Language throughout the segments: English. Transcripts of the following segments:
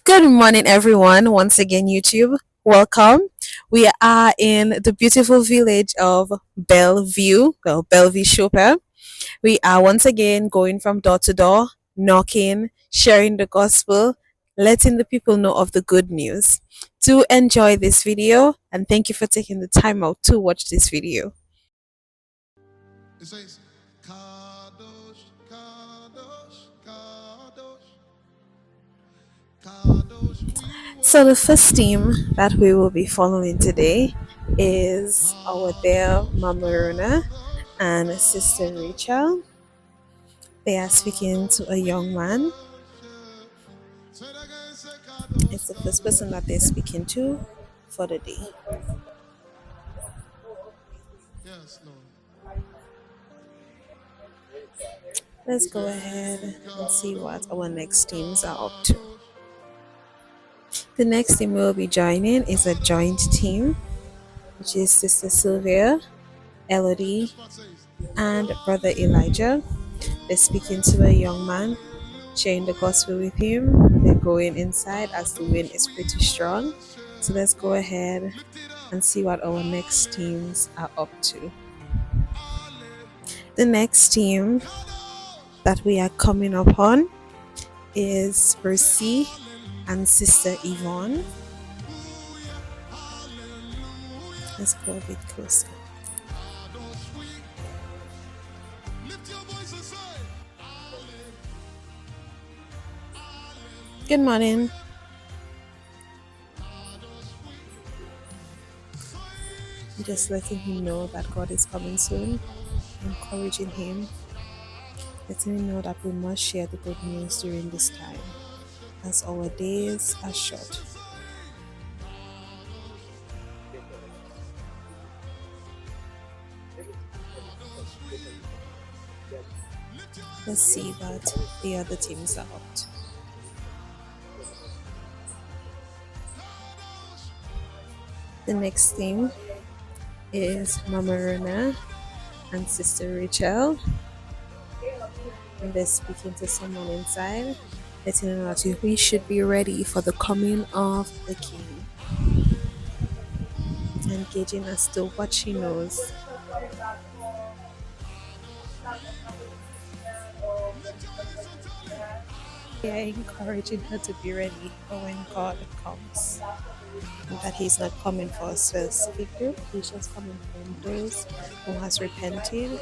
Good morning, everyone. Once again, YouTube, welcome. We are in the beautiful village of Bellevue, Bellevue, Chopin. We are once again going from door to door, knocking, sharing the gospel, letting the people know of the good news. Do enjoy this video, and thank you for taking the time out to watch this video. It says, Kadosh, Kadosh, Kadosh, Kadosh. So, the first theme that we will be following today is our dear Mama Rona and Sister Rachel. They are speaking to a young man. It's the first person that they're speaking to for the day. Yes, Lord. Let's go ahead and see what our next teams are up to. The next team we'll be joining is a joint team, which is Sister Sylvia, Elodie, and Brother Elijah. They're speaking to a young man, sharing the gospel with him. They're going inside as the wind is pretty strong. So let's go ahead and see what our next teams are up to. The next team that we are coming upon is Percy and Sister Yvonne. Let's go a bit closer. Good morning. Just letting him know that God is coming soon, encouraging him, letting him know that we must share the good news during this time, as our days are short. Let's see what the other teams are up to. The next team is Mama Rona and Sister Rachel. And they're speaking to someone inside, letting them know that we should be ready for the coming of the King. Engaging us to what she knows. We are encouraging her to be ready for when God comes. And that He's not coming for a specific group, He's just coming for those who has repented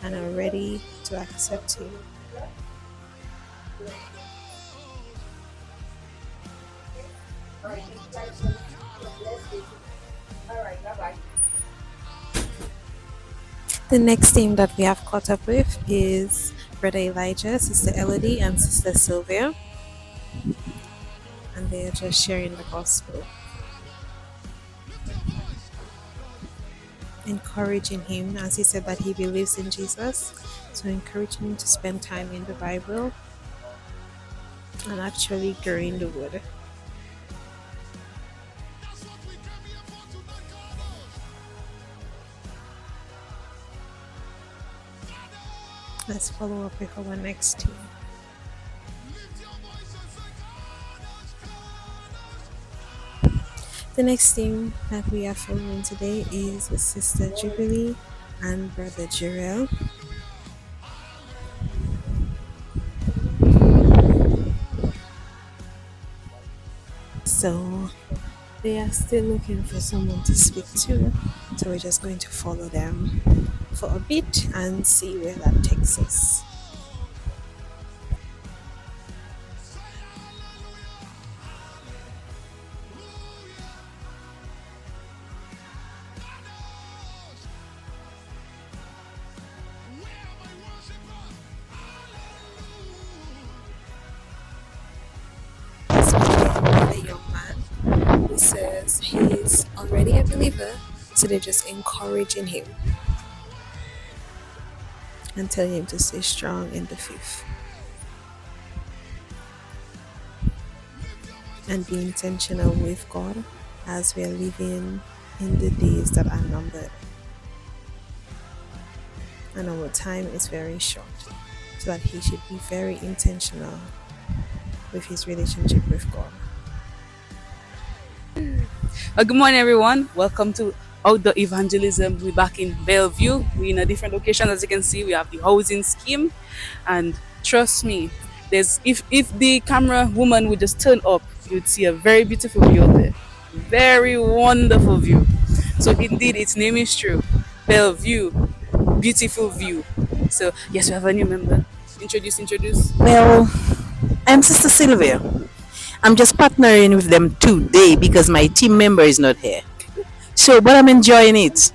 and are ready to accept Him. The next team that we have caught up with is Brother Elijah, Sister Elodie, and Sister Sylvia. And they are just sharing the gospel, encouraging him, as he said that he believes in Jesus, so encouraging him to spend time in the Bible and actually growing the word. Let's follow up with our next team. The next team that we are following today is Sister Jubilee and Brother Jarrell. So they are still looking for someone to speak to, so we're just going to follow them for a bit and see where that takes us. The young man who says he's already a believer, so they're just encouraging him and telling him to stay strong in the faith and be intentional with God as we are living in the days that are numbered and our time is very short, so that he should be very intentional with his relationship with God. Good morning, everyone. Welcome to Outdoor Evangelism. We're back in Bellevue. We're in a different location, as you can see. We have the housing scheme, and trust me, there's if the camera woman would just turn up, you'd see a very beautiful view out there, very wonderful view. So indeed, its name is true, Bellevue, beautiful view. So yes, we have a new member. Introduce. Well, I'm Sister Sylvia. I'm just partnering with them today because my team member is not here. So, but I'm enjoying it.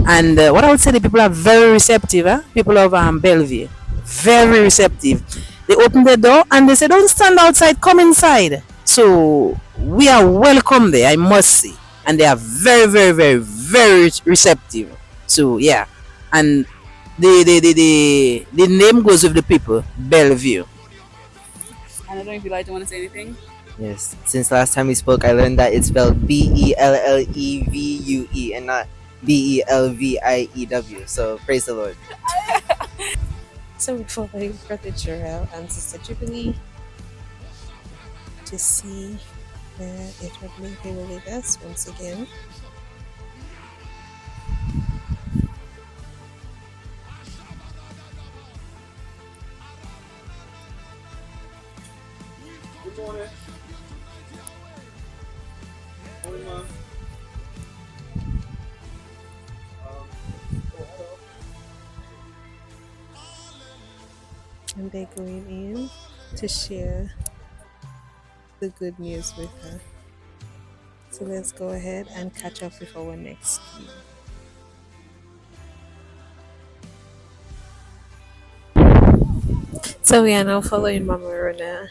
And what I would say, the people are very receptive. People of Bellevue, very receptive. They open the door and they say, "Don't stand outside, come inside." So we are welcome there, I must say, and they are very, very, very, very receptive. So yeah, and the name goes with the people, Bellevue. I don't know if you like to want to say anything. Yes. Since last time we spoke, I learned that it's spelled Bellevue and not Belview. So praise the Lord. So we follow Brother Jarrell and Sister Jubilee to see where it will lead us once again. And they're going in to share the good news with her. So let's go ahead and catch up with our next key. So we are now following Mama Rona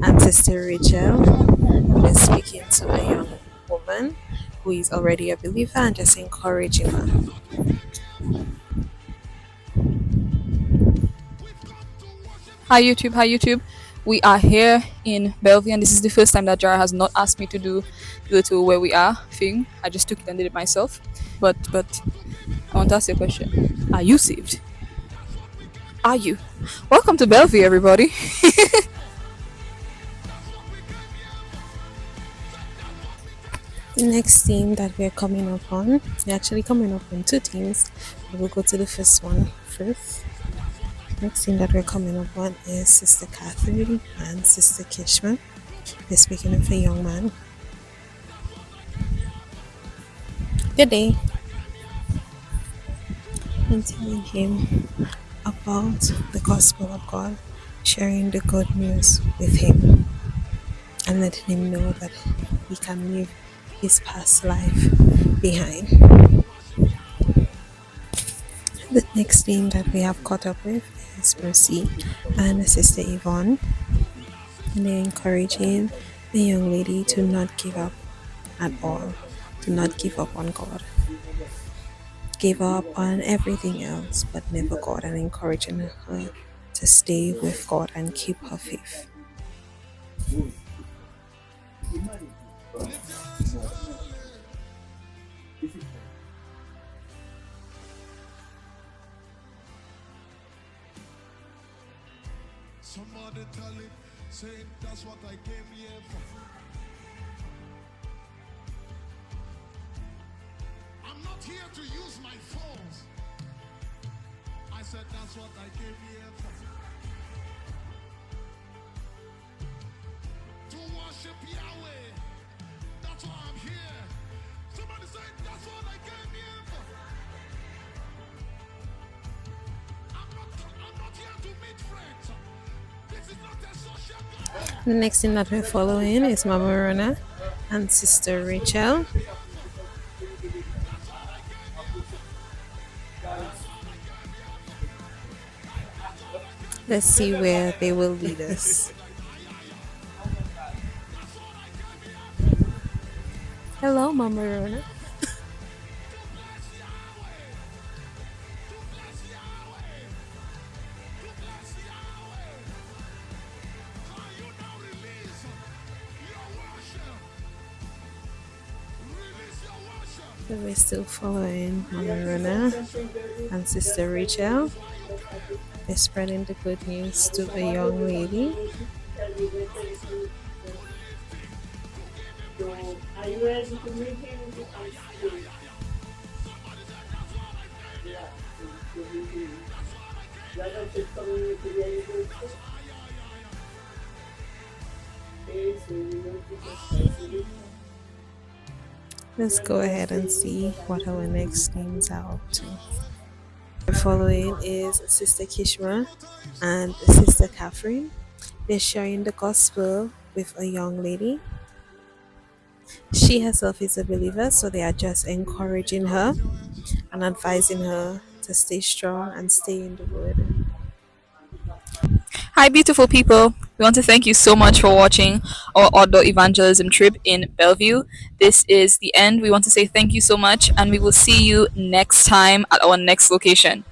and Sister Rachel. We're speaking to a young woman who is already a believer and just encouraging her. Hi YouTube, hi YouTube. We are here in Bellevue and this is the first time that Jara has not asked me to do the little where we are thing. I just took it and did it myself. But I want to ask you a question. Are you saved? Are you? Welcome to Bellevue, everybody. The next theme that we're coming up on, we're actually coming up on two themes, but we'll go to the first one first. Next thing that we're coming up on is Sister Catherine and Sister Kishma. They're speaking of a young man. Good day. And telling him about the gospel of God, sharing the good news with him, and letting him know that he can leave his past life behind. The next theme that we have caught up with is Mercy and Sister Yvonne. And they're encouraging the young lady to not give up at all, to not give up on God. Give up on everything else, but never God, and encouraging her to stay with God and keep her faith. Somebody tell him, say that's what I came here for. I'm not here to use my phones. I said that's what I came here for. To worship Yahweh. That's why I'm here. Somebody say that's what I came here for. I'm not here to meet friends. This is not a social gathering. The next thing that we're following is Mama Rona and Sister Rachel. Let's see where they will lead us. Hello, Mama Rona. So we're still following Mama Rona and Sister Rachel. They're spreading the good news to a young lady. Let's go ahead and see what our next teams are up to. The following is Sister Kishma and Sister Catherine. They're sharing the gospel with a young lady. She herself is a believer, so they are just encouraging her and advising her to stay strong and stay in the word. Hi, beautiful people. We want to thank you so much for watching our outdoor evangelism trip in Bellevue. This is the end. We want to say thank you so much, and we will see you next time at our next location.